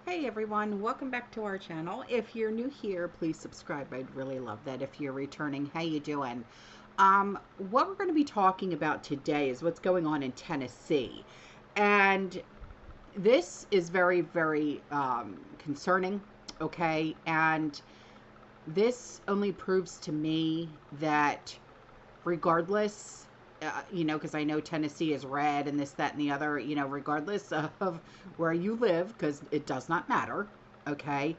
Hey everyone, welcome back to our channel. If you're new here, please subscribe. I'd really love that. If you're returning, how you doing? What we're going to be talking about today is what's going on in Tennessee. And this is very, very concerning, okay? And this only proves to me that regardless, because I know Tennessee is red and this, that, and the other, regardless of where you live, because it does not matter, okay?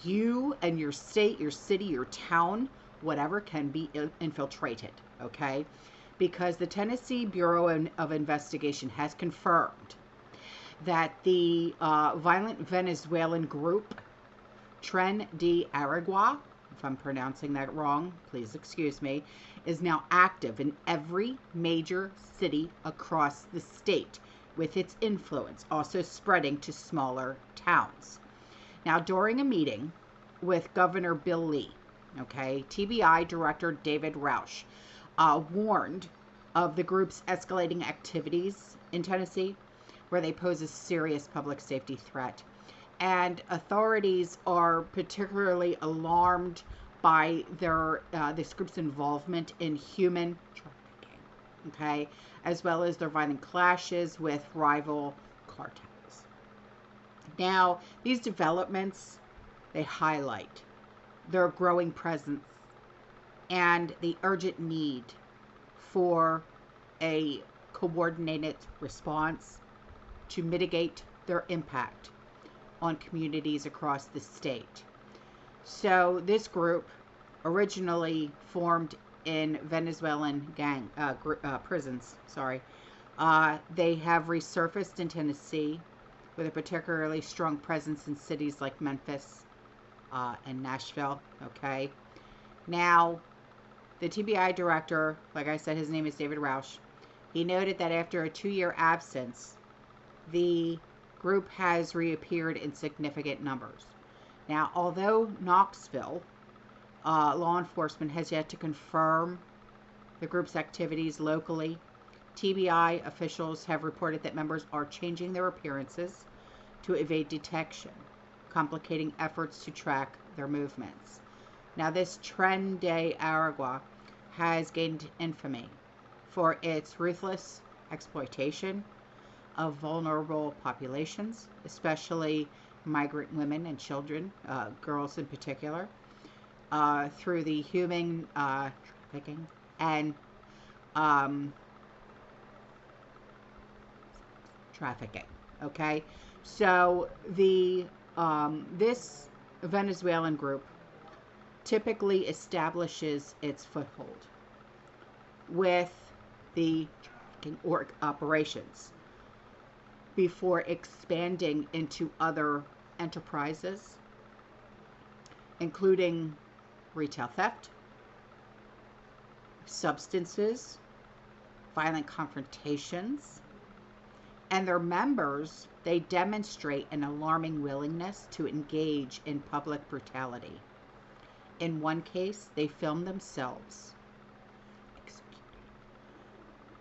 You and your state, your city, your town, whatever can be infiltrated, okay? Because the Tennessee Bureau of Investigation has confirmed that the violent Venezuelan group, Tren de Aragua, if I'm pronouncing that wrong, please excuse me, is now active in every major city across the state, with its influence also spreading to smaller towns. Now, during a meeting with Governor Bill Lee, okay, TBI Director David Roush warned of the group's escalating activities in Tennessee, where they pose a serious public safety threat. And authorities are particularly alarmed by this group's involvement in human trafficking, okay, as well as their violent clashes with rival cartels. Now, these developments, they highlight their growing presence and the urgent need for a coordinated response to mitigate their impact on communities across the state. So this group, originally formed in Venezuelan prisons, they have resurfaced in Tennessee with a particularly strong presence in cities like Memphis and Nashville. Okay, now the TBI director, like I said, his name is David Roush. He noted that after a 2-year absence, the group has reappeared in significant numbers. Now, although Knoxville law enforcement has yet to confirm the group's activities locally, TBI officials have reported that members are changing their appearances to evade detection, complicating efforts to track their movements. Now, this Tren de Aragua has gained infamy for its ruthless exploitation of vulnerable populations, especially migrant women and children, girls in particular, through the human trafficking and trafficking. Okay, so this Venezuelan group typically establishes its foothold with the trafficking operations before expanding into other enterprises, including retail theft, substances, violent confrontations, and their members, they demonstrate an alarming willingness to engage in public brutality. In one case, they filmed themselves executing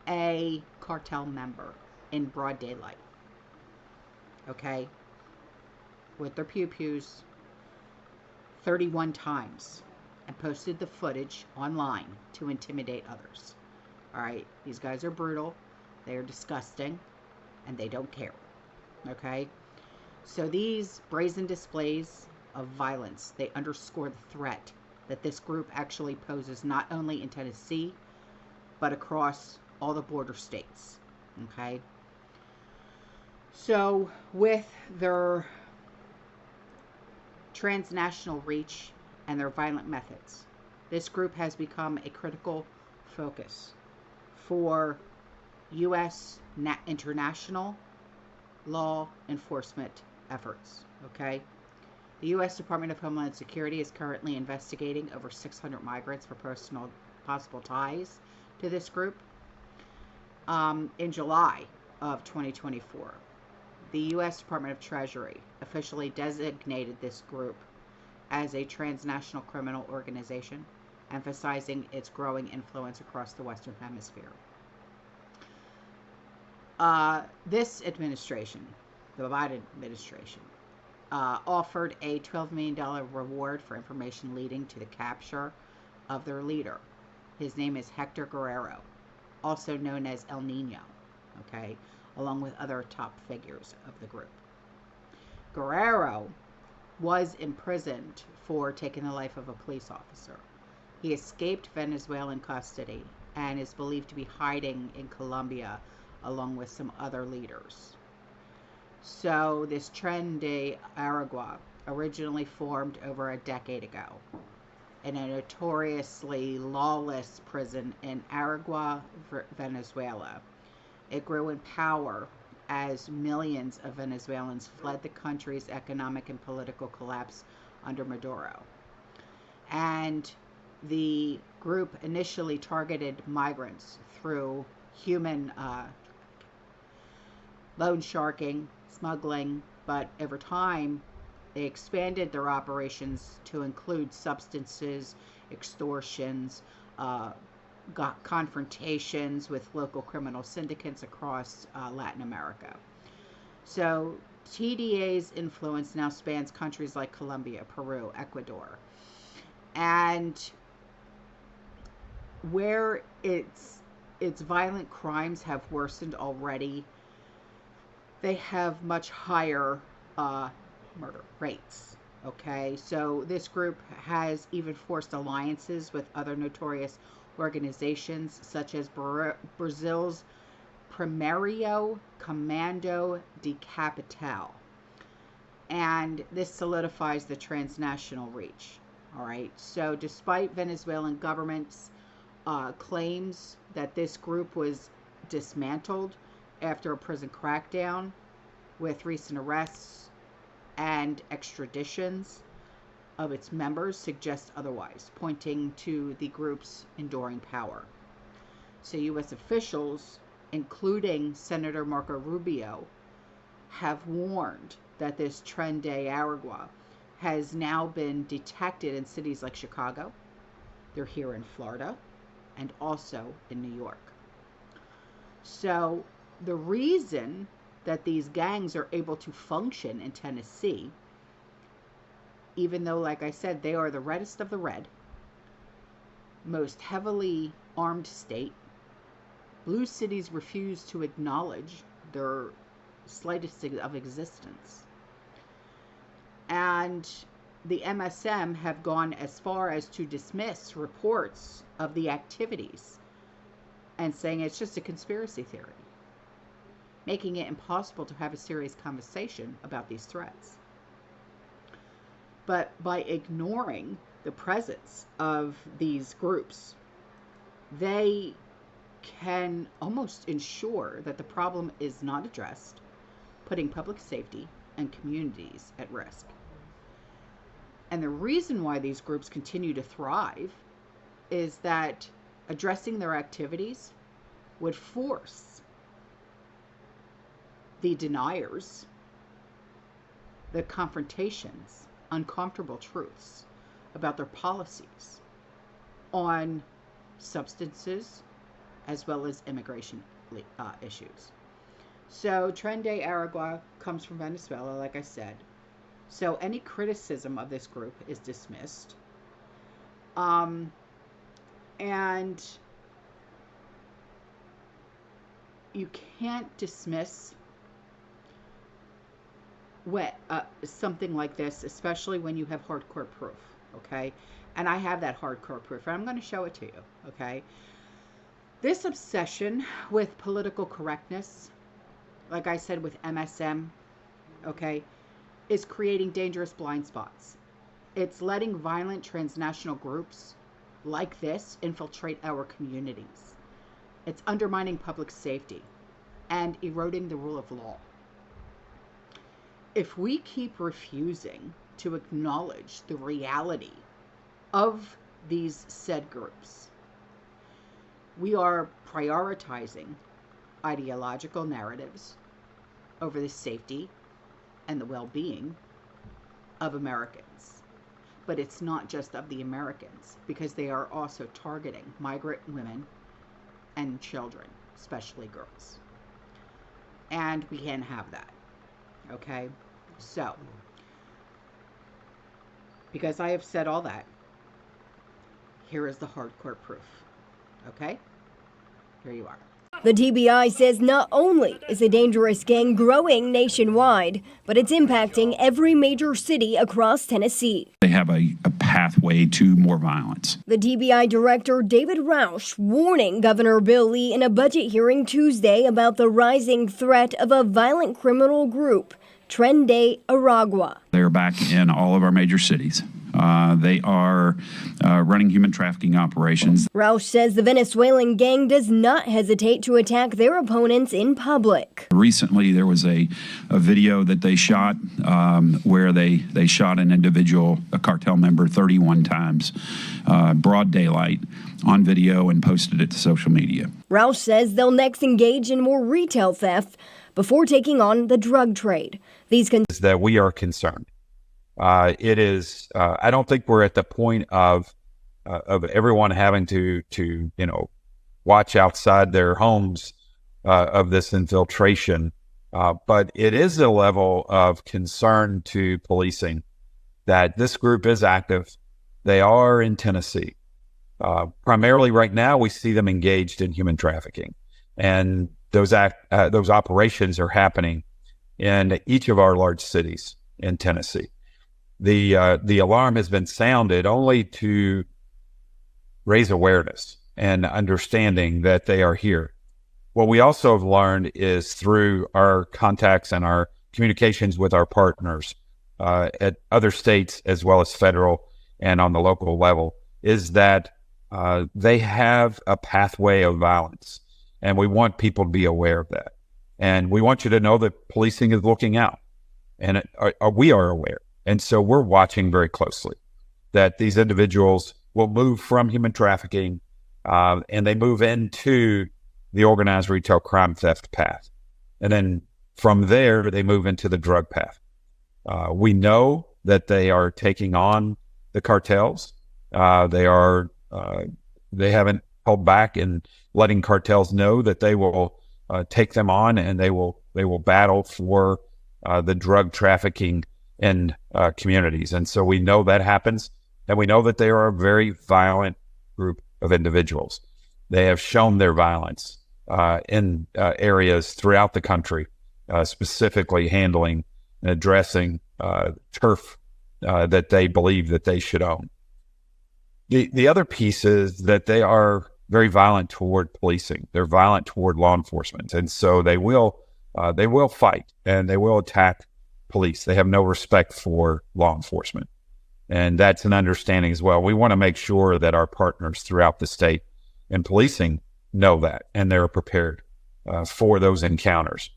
a cartel member in broad daylight, okay, with their pew-pews 31 times, and posted the footage online to intimidate others. All right, these guys are brutal, they are disgusting, and they don't care, okay? So these brazen displays of violence, they underscore the threat that this group actually poses not only in Tennessee, but across all the border states, okay? So with their transnational reach and their violent methods, this group has become a critical focus for U.S. international law enforcement efforts, okay? The U.S. Department of Homeland Security is currently investigating over 600 migrants for possible ties to this group. In July of 2024, the U.S. Department of Treasury officially designated this group as a transnational criminal organization, emphasizing its growing influence across the Western Hemisphere. This administration, the Biden administration, offered a $12 million reward for information leading to the capture of their leader. His name is Hector Guerrero, also known as El Nino, okay, along with other top figures of the group. Guerrero was imprisoned for taking the life of a police officer. He escaped Venezuelan custody and is believed to be hiding in Colombia along with some other leaders. So this Tren de Aragua originally formed over a decade ago in a notoriously lawless prison in Aragua, Venezuela. It grew in power as millions of Venezuelans fled the country's economic and political collapse under Maduro. And the group initially targeted migrants through human loan sharking, smuggling, but over time they expanded their operations to include substances, extortions, got confrontations with local criminal syndicates across Latin America. So TDA's influence now spans countries like Colombia, Peru, Ecuador, and where its violent crimes have worsened already, they have much higher murder rates. Okay, so this group has even forced alliances with other notorious organizations such as Brazil's Primeiro Comando de Capital, and this solidifies the transnational reach. All right, so despite Venezuelan government's claims that this group was dismantled after a prison crackdown with recent arrests and extraditions of its members suggest otherwise, pointing to the group's enduring power. So U.S. officials, including Senator Marco Rubio, have warned that this Tren de Aragua has now been detected in cities like Chicago. They're here in Florida and also in New York. So the reason that these gangs are able to function in Tennessee, even though, like I said, they are the reddest of the red, most heavily armed state, blue cities refuse to acknowledge their slightest of existence. And the MSM have gone as far as to dismiss reports of the activities and saying it's just a conspiracy theory, making it impossible to have a serious conversation about these threats. But by ignoring the presence of these groups, they can almost ensure that the problem is not addressed, putting public safety and communities at risk. And the reason why these groups continue to thrive is that addressing their activities would force the deniers, the confrontations, uncomfortable truths about their policies on substances as well as immigration issues. So Tren de Aragua comes from Venezuela, like I said. So any criticism of this group is dismissed. And you can't dismiss something like this, especially when you have hardcore proof, okay? And I have that hardcore proof, and I'm going to show it to you, okay? This obsession with political correctness, like I said with MSM, okay, is creating dangerous blind spots. It's letting violent transnational groups like this infiltrate our communities. It's undermining public safety and eroding the rule of law. If we keep refusing to acknowledge the reality of these said groups, we are prioritizing ideological narratives over the safety and the well-being of Americans. But it's not just of the Americans, because they are also targeting migrant women and children, especially girls. And we can't have that, okay? So Because I have said all that. Here is the hardcore proof. Okay? Here you are. The TBI says not only is a dangerous gang growing nationwide, but it's impacting every major city across Tennessee. They have a pathway to more violence. The TBI director, David Roush, warning Governor Bill Lee in a budget hearing Tuesday about the rising threat of a violent criminal group, Tren de Aragua. They're back in all of our major cities. They are running human trafficking operations. Roush says the Venezuelan gang does not hesitate to attack their opponents in public. Recently, there was a video that they shot where they shot an individual, a cartel member, 31 times, broad daylight, on video and posted it to social media. Roush says they'll next engage in more retail theft before taking on the drug trade. These is that we are concerned. It is. I don't think we're at the point of everyone having to watch outside their homes of this infiltration, but it is a level of concern to policing that this group is active. They are in Tennessee. Primarily, right now, we see them engaged in human trafficking, and those operations are happening in each of our large cities in Tennessee. The alarm has been sounded only to raise awareness and understanding that they are here. What we also have learned is through our contacts and our communications with our partners at other states as well as federal and on the local level is that they have a pathway of violence, and we want people to be aware of that. And we want you to know that policing is looking out, and we are aware. And so we're watching very closely that these individuals will move from human trafficking and they move into the organized retail crime theft path. And then from there, they move into the drug path. We know that they are taking on the cartels. They haven't held back in letting cartels know that they will take them on, and they will battle for the drug trafficking in communities. And so we know that happens, and we know that they are a very violent group of individuals. They have shown their violence in areas throughout the country, specifically handling and addressing turf that they believe that they should own. The other piece is that they are very violent toward policing. They're violent toward law enforcement. And so they will fight and they will attack police. They have no respect for law enforcement. And that's an understanding as well. We want to make sure that our partners throughout the state in policing know that, and they're prepared for those encounters.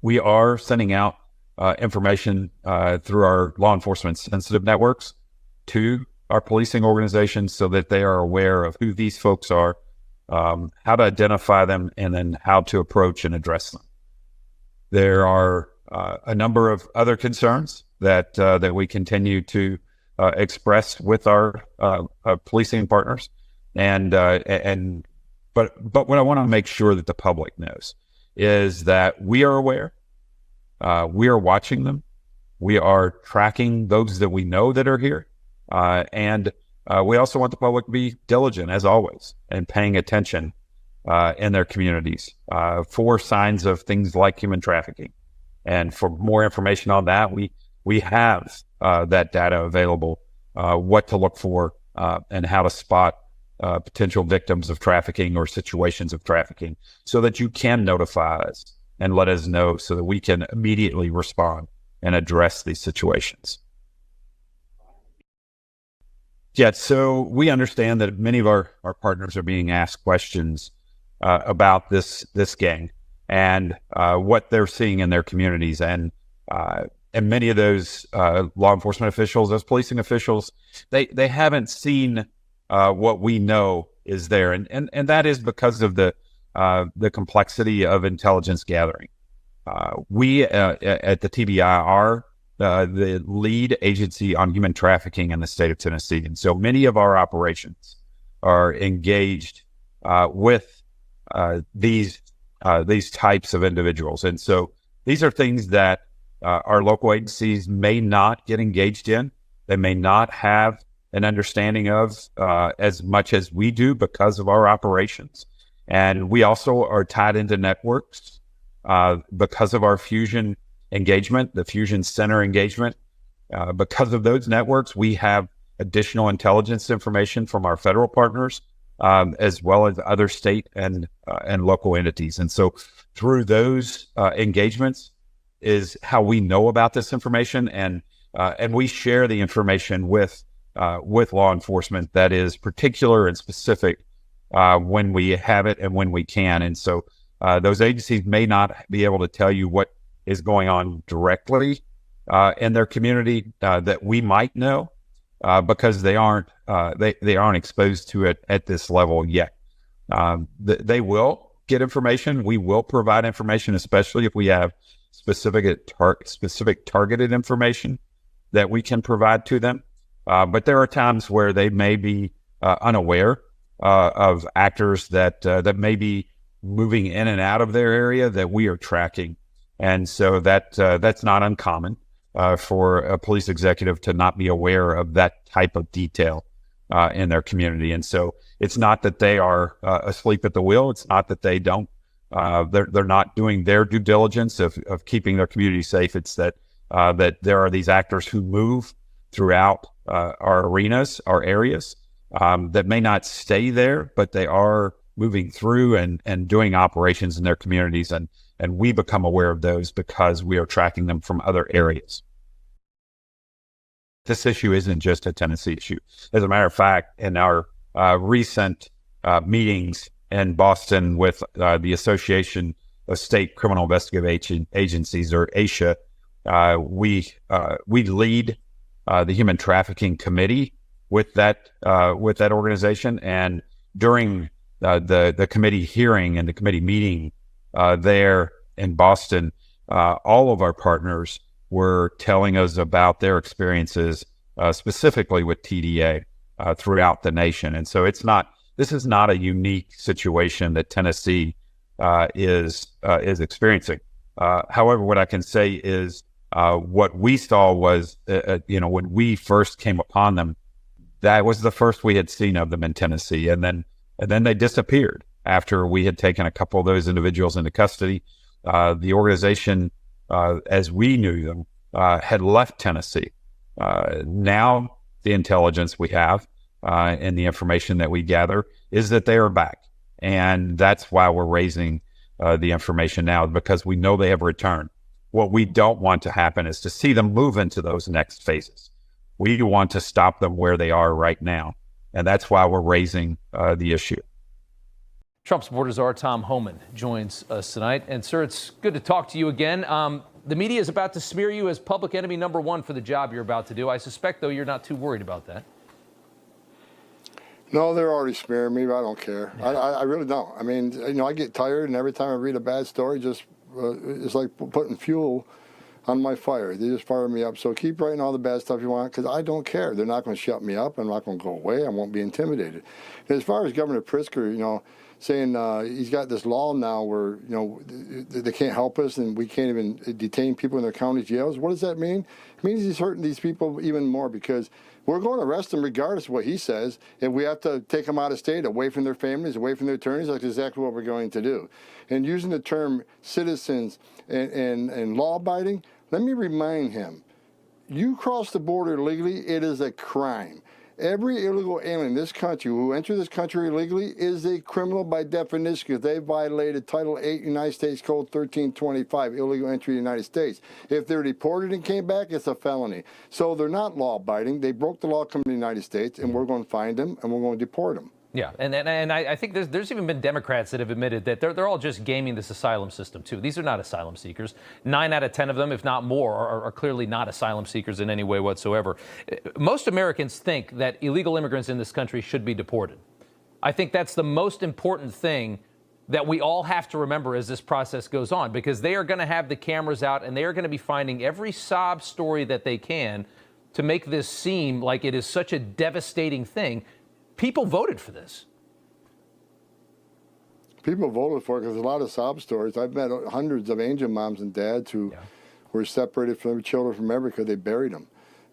We are sending out information through our law enforcement sensitive networks to our policing organizations so that they are aware of who these folks are, how to identify them, and then how to approach and address them. There are a number of other concerns that we continue to express with our policing partners, but what I want to make sure that the public knows is that we are aware, we are watching them, we are tracking those that we know that are here, and we also want the public to be diligent as always and paying attention in their communities for signs of things like human trafficking. And for more information on that, we have that data available, what to look for and how to spot potential victims of trafficking or situations of trafficking so that you can notify us and let us know so that we can immediately respond and address these situations. Yeah, so we understand that many of our partners are being asked questions about this gang and what they're seeing in their communities. And many of those law enforcement officials, those policing officials, they haven't seen what we know is there. And that is because of the complexity of intelligence gathering. We at the TBI are the lead agency on human trafficking in the state of Tennessee. And so many of our operations are engaged with these types of individuals. And so these are things that our local agencies may not get engaged in they may not have an understanding of as much as we do because of our operations. And we also are tied into networks because of our fusion engagement, the fusion center engagement. Because of those networks, we have additional intelligence information from our federal partners, as well as other state and local entities. And so through those engagements is how we know about this information, and we share the information with law enforcement that is particular and specific when we have it and when we can. And so those agencies may not be able to tell you what is going on directly in their community that we might know because they aren't exposed to it at this level yet. They will get information. We will provide information, especially if we have specific targeted information that we can provide to them. But there are times where they may be unaware of actors that may be moving in and out of their area that we are tracking. And so that's not uncommon for a police executive to not be aware of that type of detail in their community. And so it's not that they are asleep at the wheel. It's not that they don't. They're not doing their due diligence of keeping their community safe. It's that there are these actors who move throughout our arenas, our areas, that may not stay there, but they are moving through and doing operations in their communities. And we become aware of those because we are tracking them from other areas. This issue isn't just a Tennessee issue. As a matter of fact, in our recent meetings in Boston with the Association of State Criminal Investigative Agencies, or ASHA, we lead the Human Trafficking Committee with that organization. And during the committee hearing and the committee meeting there in Boston, all of our partners were telling us about their experiences, specifically with TDA throughout the nation. And so this is not a unique situation that Tennessee is experiencing. However, what I can say is what we saw was, when we first came upon them, that was the first we had seen of them in Tennessee, and then they disappeared after we had taken a couple of those individuals into custody. The organization, as we knew them, had left Tennessee. Now the intelligence we have and the information that we gather is that they are back. And that's why we're raising the information now, because we know they have returned. What we don't want to happen is to see them move into those next phases. We want to stop them where they are right now. And that's why we're raising the issue. Trump supporters are Tom Homan joins us tonight. And sir, it's good to talk to you again. The media is about to smear you as public enemy number one for the job you're about to do. I suspect, though, you're not too worried about that. No, they're already smearing me, but I don't care. Yeah. I really don't. I mean, I get tired, and every time I read a bad story, it's like putting fuel on my fire. They just fire me up. So keep writing all the bad stuff you want, because I don't care. They're not going to shut me up. I'm not going to go away. I won't be intimidated. And as far as Governor Pritzker, saying he's got this law now where, they can't help us and we can't even detain people in their county jails. What does that mean? It means he's hurting these people even more, because we're going to arrest them regardless of what he says. If we have to take them out of state, away from their families, away from their attorneys, that's exactly what we're going to do. And using the term citizens and law-abiding, let me remind him, you cross the border illegally, it is a crime. Every illegal alien in this country who enters this country illegally is a criminal by definition, because they violated Title 8 United States Code 1325, illegal entry to the United States. If they're deported and came back, it's a felony. So they're not law-abiding. They broke the law coming to the United States, and we're going to find them, and we're going to deport them. Yeah, and I think there's even been Democrats that have admitted that they're all just gaming this asylum system, too. These are not asylum seekers. 9 out of 10 of them, if not more, are clearly not asylum seekers in any way whatsoever. Most Americans think that illegal immigrants in this country should be deported. I think that's the most important thing that we all have to remember as this process goes on, because they are going to have the cameras out, and they are going to be finding every sob story that they can to make this seem like it is such a devastating thing. People voted for this. People voted for it because there's a lot of sob stories. I've met hundreds of angel moms and dads who were separated from their children from ever because they buried them.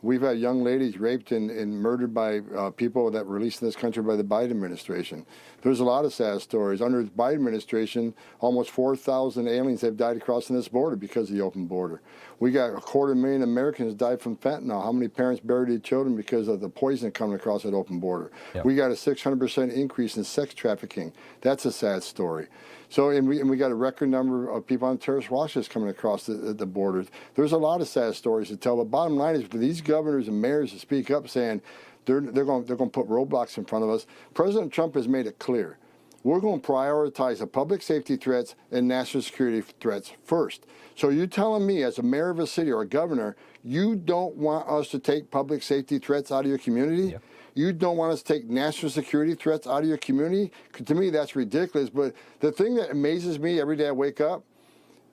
We've had young ladies raped and murdered by people that were released in this country by the Biden administration. There's a lot of sad stories. Under the Biden administration, almost 4,000 aliens have died crossing this border because of the open border. We got 250,000 Americans died from fentanyl. How many parents buried their children because of the poison coming across that open border? Yep. We got a 600% increase in sex trafficking. That's a sad story. So, and we got a record number of people on terrorist watch lists coming across the border. There's a lot of sad stories to tell. But bottom line is, for these governors and mayors to speak up saying they're going to put roadblocks in front of us, President Trump has made it clear. We're going to prioritize the public safety threats and national security threats first. So you're telling me, as a mayor of a city or a governor, you don't want us to take public safety threats out of your community? Yep. You don't want us to take national security threats out of your community? To me, that's ridiculous. But the thing that amazes me every day I wake up,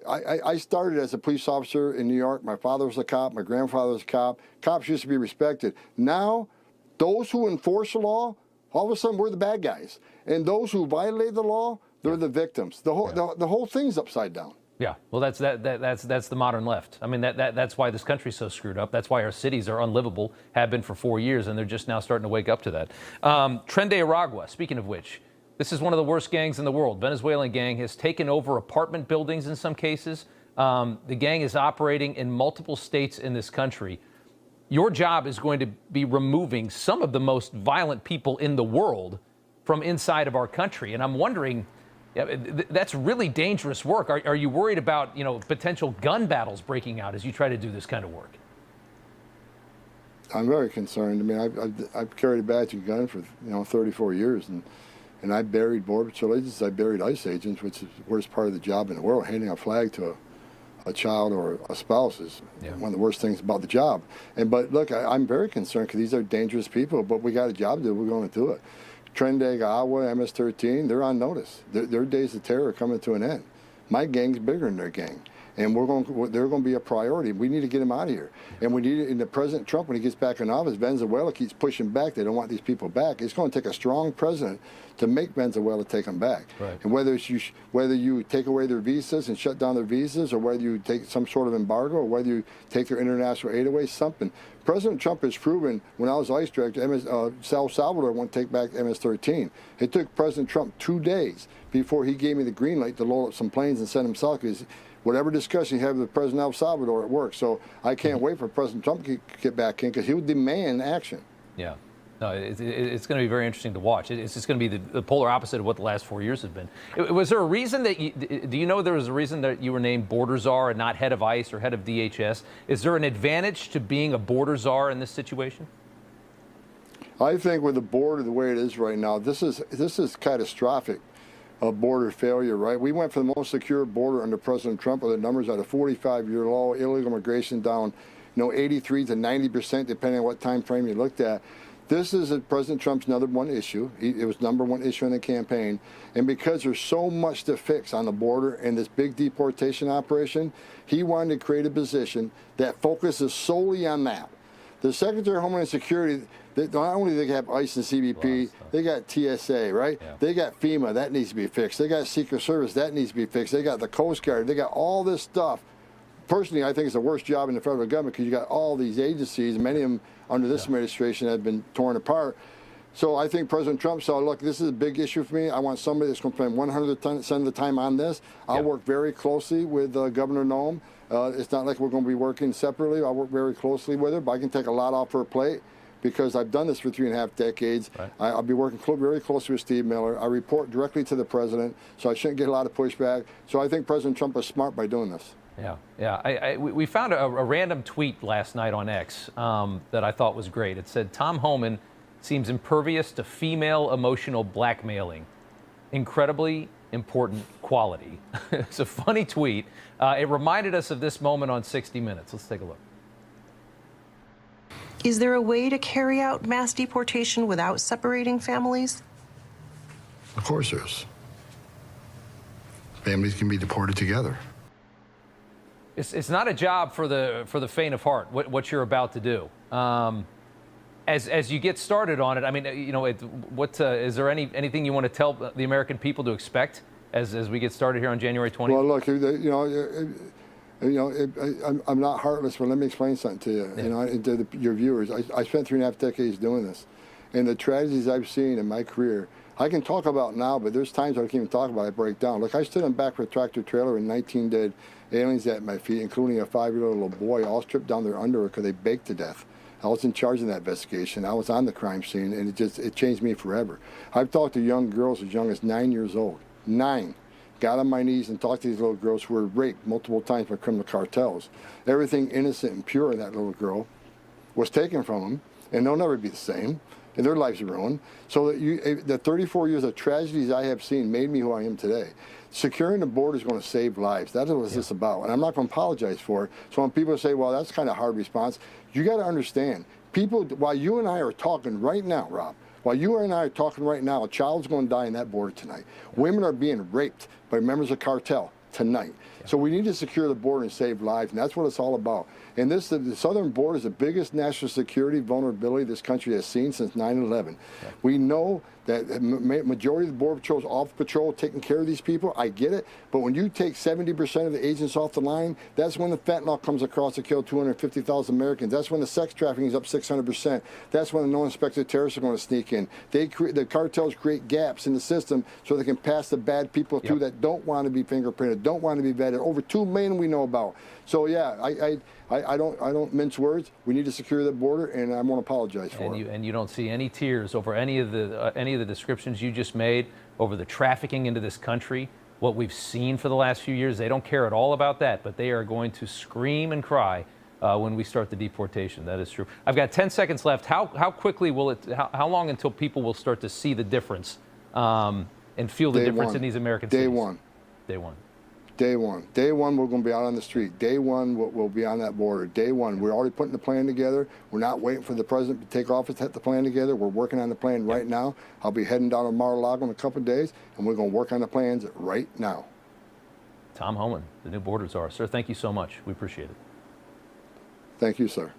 I started as a police officer in New York. My father was a cop. My grandfather was a cop. Cops used to be respected. Now, those who enforce the law, all of a sudden, we're the bad guys. And those who violate the law, they're the victims. The whole thing's upside down. Yeah, well, that's the modern left. I mean, that's why this country's so screwed up. That's why our cities are unlivable, have been for 4 years, and they're just now starting to wake up to that. Tren de Aragua, speaking of which, this is one of the worst gangs in the world. Venezuelan gang has taken over apartment buildings in some cases. The gang is operating in multiple states in this country. Your job is going to be removing some of the most violent people in the world from inside of our country, and I'm wondering, that's really dangerous work. Are you worried about, potential gun battles breaking out as you try to do this kind of work? I'm very concerned. I mean, I've carried a badge and gun for 34 years, and I buried Border Patrol agents. I buried ICE agents, which is the worst part of the job in the world. Handing a flag to a child or a spouse is one of the worst things about the job. But look, I'm very concerned because these are dangerous people. But we got a job to do. We're going to do it. Tren de Aragua, MS-13, they're on notice. Their days of terror are coming to an end. My gang's bigger than their gang, and they're going to be a priority. We need to get them out of here. And we need, and the President Trump, when he gets back in office, Venezuela keeps pushing back. They don't want these people back. It's going to take a strong president to make Venezuela take them back. Right. And whether you take away their visas and shut down their visas, or whether you take some sort of embargo, or whether you take their international aid away, something. President Trump has proven, when I was ICE director, El Salvador won't take back MS-13. It took President Trump 2 days before he gave me the green light to load up some planes and send them south, because whatever discussion you have with President El Salvador, it works. So I can't wait for President Trump to get back in, because he would demand action. Yeah. No, it's going to be very interesting to watch. It's just going to be the polar opposite of what the last 4 years have been. Was there a reason that do you know there was a reason that you were named border czar and not head of ICE or head of DHS? Is there an advantage to being a border czar in this situation? I think with the border the way it is right now, this is catastrophic. Border failure, right? We went for the most secure border under President Trump, with the numbers at a 45-year low, illegal immigration down, 83 to 90%, depending on what time frame you looked at. This is President Trump's number one issue. It was number one issue in the campaign. And because there's so much to fix on the border and this big deportation operation, he wanted to create a position that focuses solely on that. The Secretary of Homeland Security, not only do they have ICE and CBP, they got TSA, right? Yeah. They got FEMA, that needs to be fixed. They got Secret Service, that needs to be fixed. They got the Coast Guard, they got all this stuff. Personally, I think it's the worst job in the federal government, because you got all these agencies, many of them under this administration have been torn apart. So I think President Trump saw, look, this is a big issue for me. I want somebody that's going to spend 100% of the time on this. I'll work very closely with Governor Noem. It's not like we're going to be working separately. I'll work very closely with her, but I can take a lot off her plate, because I've done this for 3.5 decades. Right. I'll be working very closely with Steve Miller. I report directly to the president, so I shouldn't get a lot of pushback. So I think President Trump is smart by doing this. Yeah. We found a random tweet last night on X that I thought was great. It said, Tom Homan seems impervious to female emotional blackmailing. Incredibly important quality. It's a funny tweet. It reminded us of this moment on 60 Minutes. Let's take a look. Is there a way to carry out mass deportation without separating families? Of course there is. Families can be deported together. It's not a job for the faint of heart, what you're about to do. As you get started on it, I mean, is there anything you want to tell the American people to expect as we get started here on January 20th? Well, look, You know, I'm not heartless, but let me explain something to you. You know, and to your viewers. I spent 3.5 decades doing this, and the tragedies I've seen in my career, I can talk about now, but there's times I can't even talk about it. I break down. Look, I stood in back of a tractor trailer with 19 dead aliens at my feet, including a 5-year-old little boy, all stripped down their underwear because they baked to death. I was in charge of that investigation. I was on the crime scene, and it changed me forever. I've talked to young girls as young as 9 years old. 9. Got on my knees and talked to these little girls who were raped multiple times by criminal cartels. Everything innocent and pure in that little girl was taken from them, and they'll never be the same, and their lives are ruined. So that the 34 years of tragedies I have seen made me who I am today. Securing the border is going to save lives. That's what this is about, and I'm not going to apologize for it. So when people say, well, that's kind of a hard response, you got to understand, people, while you and I are talking right now, Rob, while you and I are talking right now, a child's going to die in that border tonight. Women are being raped by members of cartel tonight. So we need to secure the border and save lives, and that's what it's all about. And the southern border is the biggest national security vulnerability this country has seen since 9/11. We know that the majority of the Border Patrol is off patrol taking care of these people. I get it. But when you take 70% of the agents off the line, that's when the fentanyl comes across to kill 250,000 Americans. That's when the sex trafficking is up 600%. That's when the no-inspected terrorists are going to sneak in. The cartels create gaps in the system so they can pass the bad people through that don't want to be fingerprinted, don't want to be vetted. Over 2 million we know about. So yeah, I don't mince words. We need to secure the border, and I won't apologize for it. And you don't see any tears over any of the descriptions you just made over the trafficking into this country. What we've seen for the last few years, they don't care at all about that, but they are going to scream and cry when we start the deportation. That is true. I've got 10 seconds left. How quickly will it? How long until people will start to see the difference and feel the difference in these American cities? Day one. Day one. Day one. Day one, we're going to be out on the street. Day one, we'll be on that border. Day one, we're already putting the plan together. We're not waiting for the president to take office to put the plan together. We're working on the plan right now. I'll be heading down to Mar-a-Lago in a couple of days, and we're going to work on the plans right now. Tom Homan, the new border czar. Sir, thank you so much. We appreciate it. Thank you, sir.